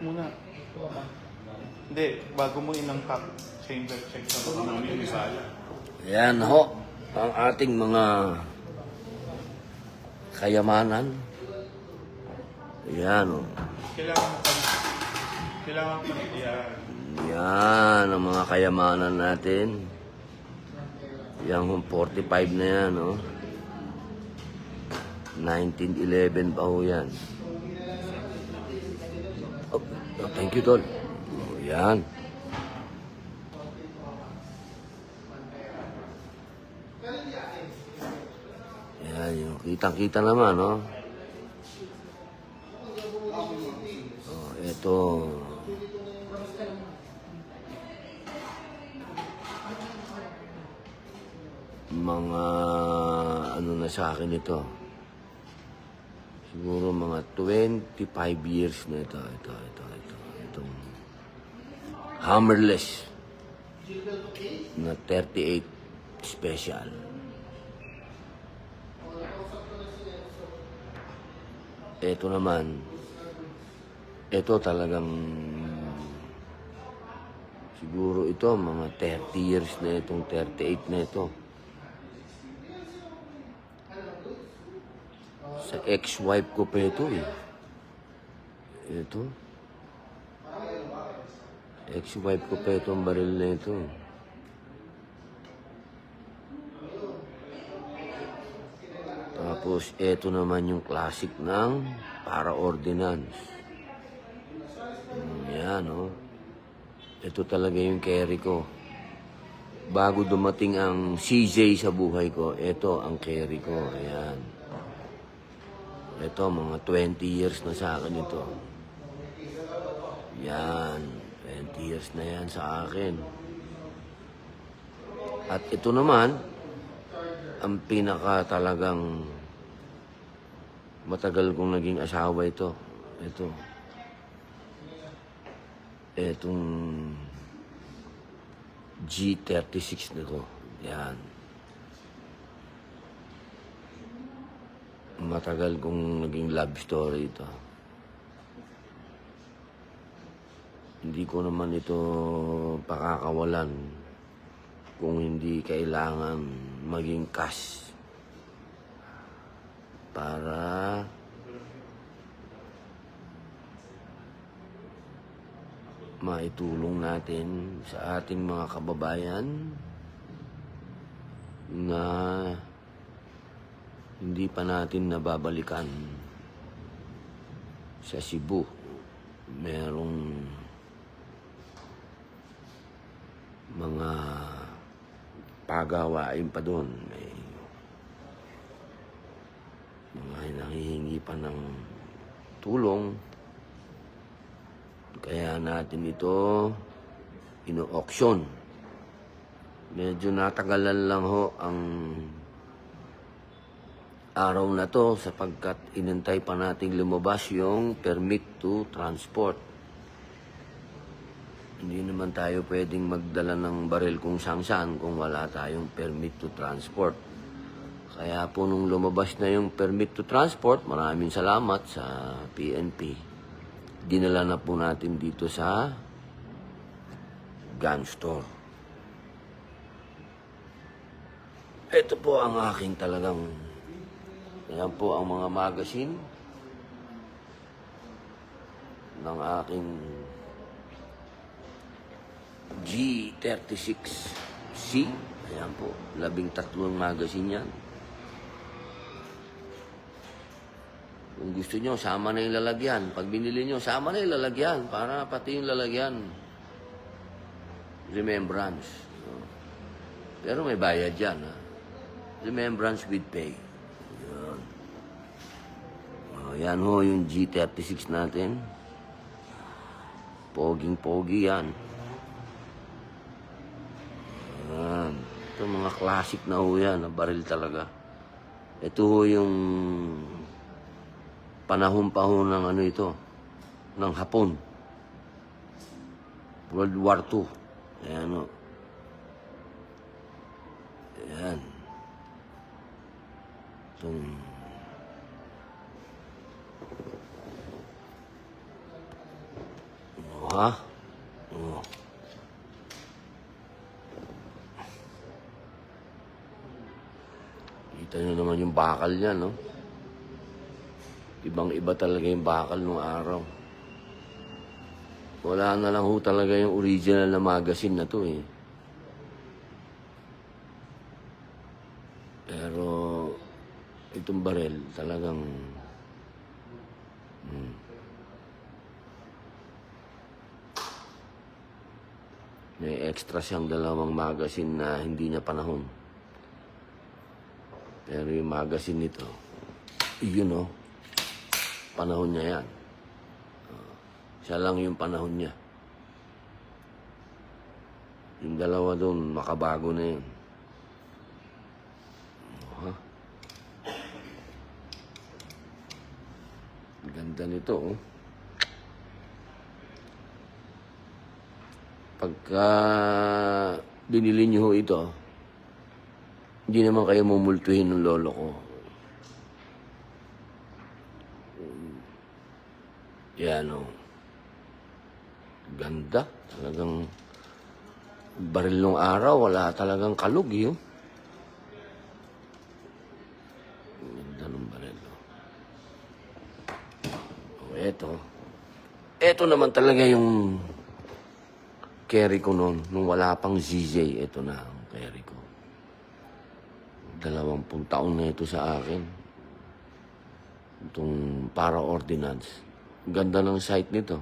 Muna. Hindi, bago mo inangkap, chamber check sa mga namin misala. Yan ho, ang ating mga kayamanan. Yan o. Kailangan mo yan. Yan ang mga kayamanan natin. Yan ho, 45 na yan o. 1911 pa ho yan. Oh, thank you, Tol. Oh, yan. Yan, yung kitang-kita naman, no? Oh, ito. Mga, ano na sa akin ito? Siguro mga 25 years na ito. Itong Hammerless na 38 special. Ito naman, ito talagang siguro ito mga 30 years na itong 38 na ito. Sa ex-wife ko pa ito eh. Ito. Ex-wife ko pa itong baril na ito. Tapos, ito naman yung classic ng para-ordinance. Yan, oh. Ito talaga yung carry ko. Bago dumating ang CJ sa buhay ko, ito ang carry ko. Ayan. Ito, mga 20 years na sa akin ito. Yan. 20 years na yan sa akin. At ito naman, ang pinaka talagang matagal kong naging asawa ito. Ito. Itong G36 na to. Yan. Matagal kong naging love story ito. Hindi ko naman ito pakakawalan kung hindi kailangan maging cash para maitulong natin sa ating mga kababayan na hindi pa natin nababalikan sa Cebu. Merong mga pagawain pa doon. May mga nanghihingi pa ng tulong. Kaya natin ito ino-auction. Medyo natagalan lang ho ang araw na to sapagkat inintay pa nating lumabas yung permit to transport. Hindi naman tayo pwedeng magdala ng baril kung saan kung wala tayong permit to transport. Kaya po nung lumabas na yung permit to transport, maraming salamat sa PNP. Dinala na po natin dito sa gun store. Ito po ang aking talagang, yan po ang mga magazine ng aking G36C. Ayan po, 13 magazine yan. Kung gusto nyo, sama na yung lalagyan. Pag binili nyo, sama na yung lalagyan para pati yung lalagyan remembrance. Pero may bayad yan, ha? Remembrance with pay. Yan. Yan ho yung G36 natin. Poging-pogi yan. Yan. Ito mga classic na ho yan. Baril talaga. Ito ho yung panahon pa ho ng ano ito. Ng Hapon. World War II. Ayan ho. Ayan. Itong ha? Oh. Kita nyo naman yung bakal niya, no? Ibang-iba talaga yung bakal nung araw. Wala na lang ho talaga yung original na magazine na to, eh. Pero itong barel talagang may extra siyang dalawang magazine na hindi niya panahon. Pero yung magazine nito, yun, panahon niya yan. Siya lang yung panahon niya. Yung dalawa doon, makabago na yun. Ha? Ganda nito, oh. Pagka binili niyo ho ito, hindi naman kayo mumultuhin ng lolo ko. Yan, oh. Ganda. Talagang baril nung araw, wala talagang kalug, yun. Ganda ng baril, oh. Oh, eto. Eto naman talaga yung carry ko noon, nung wala pang ZJ, ito na ang carry ko. 20 taon na ito sa akin. Itong para-ordinance. Ganda ng sight nito.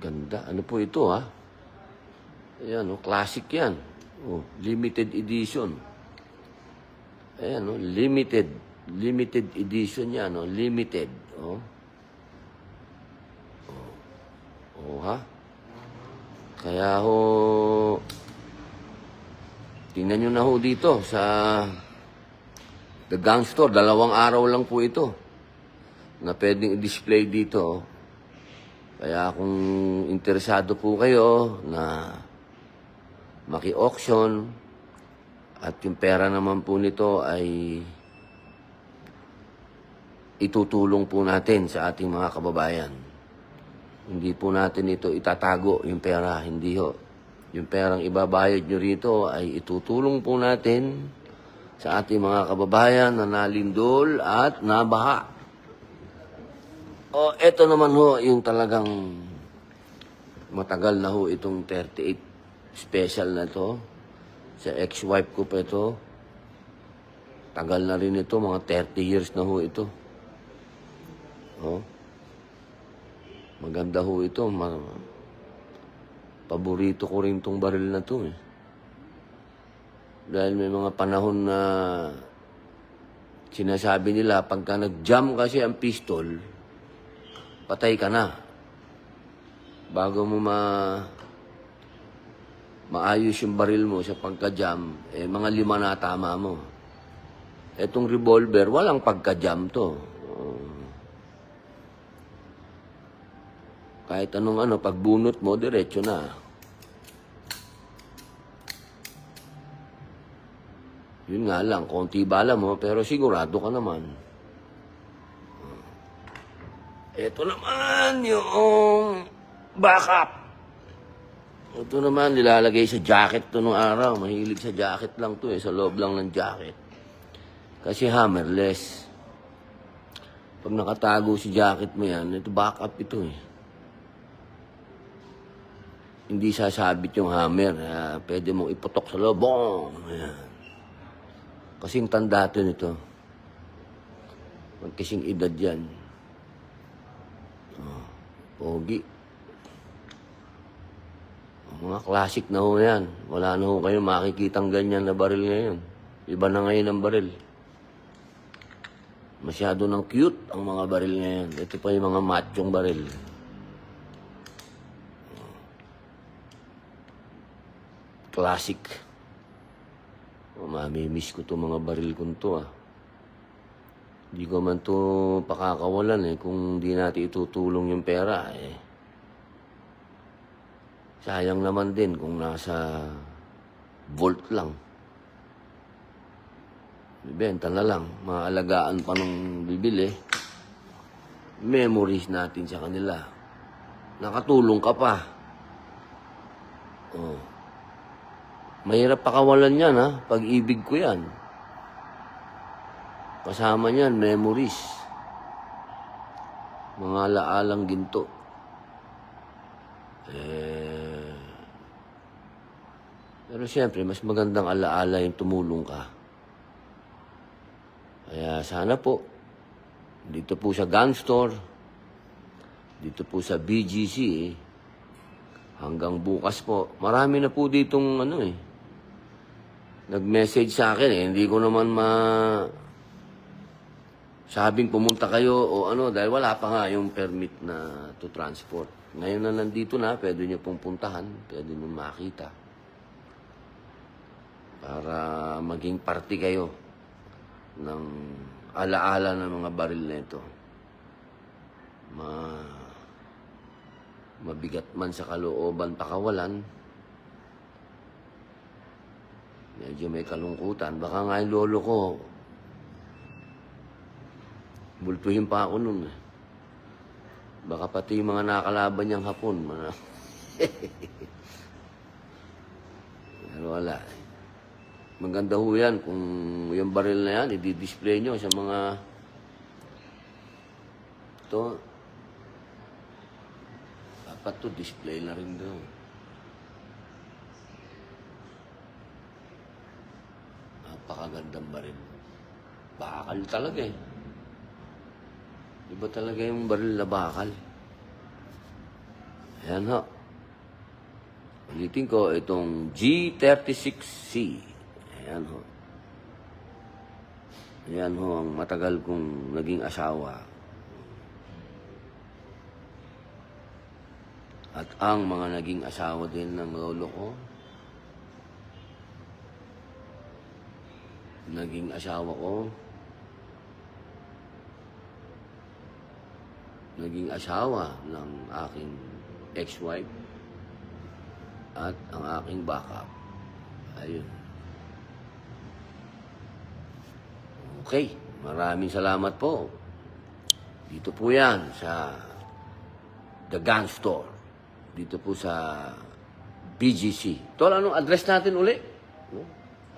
Ganda. Ano po ito, ha? Ayan, classic yan. Limited edition. Ayan, limited edition yan, limited, ha? Kaya tingnan nyo na ho dito sa The Gun Store, 2 araw lang po ito na pwedeng i-display dito. Kaya kung interesado po kayo na maki-auction at yung pera naman po nito ay itutulong po natin sa ating mga kababayan. Hindi po natin ito itatago, yung pera, hindi ho. Yung perang ibabayad nyo rito ay itutulong po natin sa ating mga kababayan na nalindol at nabaha. Eto naman ho, yung talagang matagal na ho itong 38 special na to. Sa ex-wife ko pa ito. Tagal na rin ito, mga 30 years na ho ito. Maganda ho ito. Paborito ko rin tong baril na to, eh. Dahil may mga panahon na sinasabi nila, pagka nag-jam kasi ang pistol, patay ka na. Bago mo maayos yung baril mo sa pagka-jam, mga 5 na tama mo. Etong revolver, walang pagka-jam to. Kahit anong pagbunot mo, diretso na. Yun nga lang, konti bala mo, pero sigurado ka naman. Ito naman yung backup. Ito naman, nilalagay sa jacket to nung araw. Mahilig sa jacket lang to, sa loob lang ng jacket. Kasi hammerless. Pag nakatago si jacket mo yan, ito backup ito, Hindi sasabit yung hammer. Pwede mong iputok sa loob. Boom! Ayan. Kasing tanda ito nito. Magkasing edad yan. Pogi. Mga classic na ho yan. Wala na ho kayo makikitang ganyan na baril ngayon. Iba na ngayon ang baril. Masyado nang cute ang mga baril ngayon. Ito pa yung mga machong baril. Classic. Mamimiss ko to mga baril kong to, Hindi ko man to pakakawalan, kung di natin itutulong yung pera, Sayang naman din kung nasa vault lang. Bibenta na lang. Maalagaan pa nung bibili. Memories natin sa kanila. Nakatulong ka pa. Oh. Mahirap pakawalan yan, ha? Pag-ibig ko yan. Kasama niyan, memories. Mga alaalang ginto. Pero siyempre, mas magandang alaala yung tumulong ka. Kaya sana po, dito po sa gun store, dito po sa BGC, hanggang bukas po, marami na po ditong nag-message sa akin hindi ko naman sabing pumunta kayo o dahil wala pa nga yung permit na to transport. Ngayon na nandito na, pwede nyo pong puntahan, pwede nyo makita. Para maging party kayo ng alaala ng mga baril na ito. Mabigat man sa kalooban pakawalan, medyo may kalungkutan. Baka nga yung lolo ko, bultuhin pa ako nun. Baka pati yung mga nakalaban niyang hapon. Pero wala. Maganda ho yan kung yung baril na yan, i-display nyo sa mga dapat to display na rin doon. Napakagandang baril. Bakal talaga eh. Iba talaga yung baril na bakal. Ayan ho. Ulitin ko, itong G36C. Ayan ho. Ayan ho ang matagal kong naging asawa. At ang mga naging asawa din ng lolo ko. Naging asawa ko. Naging asawa ng aking ex-wife. At ang aking backup. Ayun. Okay. Maraming salamat po. Dito po yan sa The Gun Store. Dito po sa BGC. Tol, anong address natin uli? Ano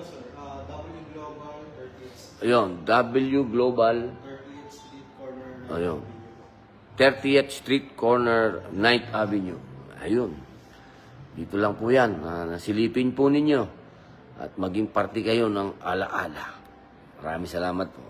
sir? W Global 38th Ayun, W Global 38th Street Corner. Ayun. 30th Street Corner, 9th Avenue. Ayun. Dito lang po yan. Nasilipin po ninyo. At maging party kayo ng alaala. Maraming salamat po.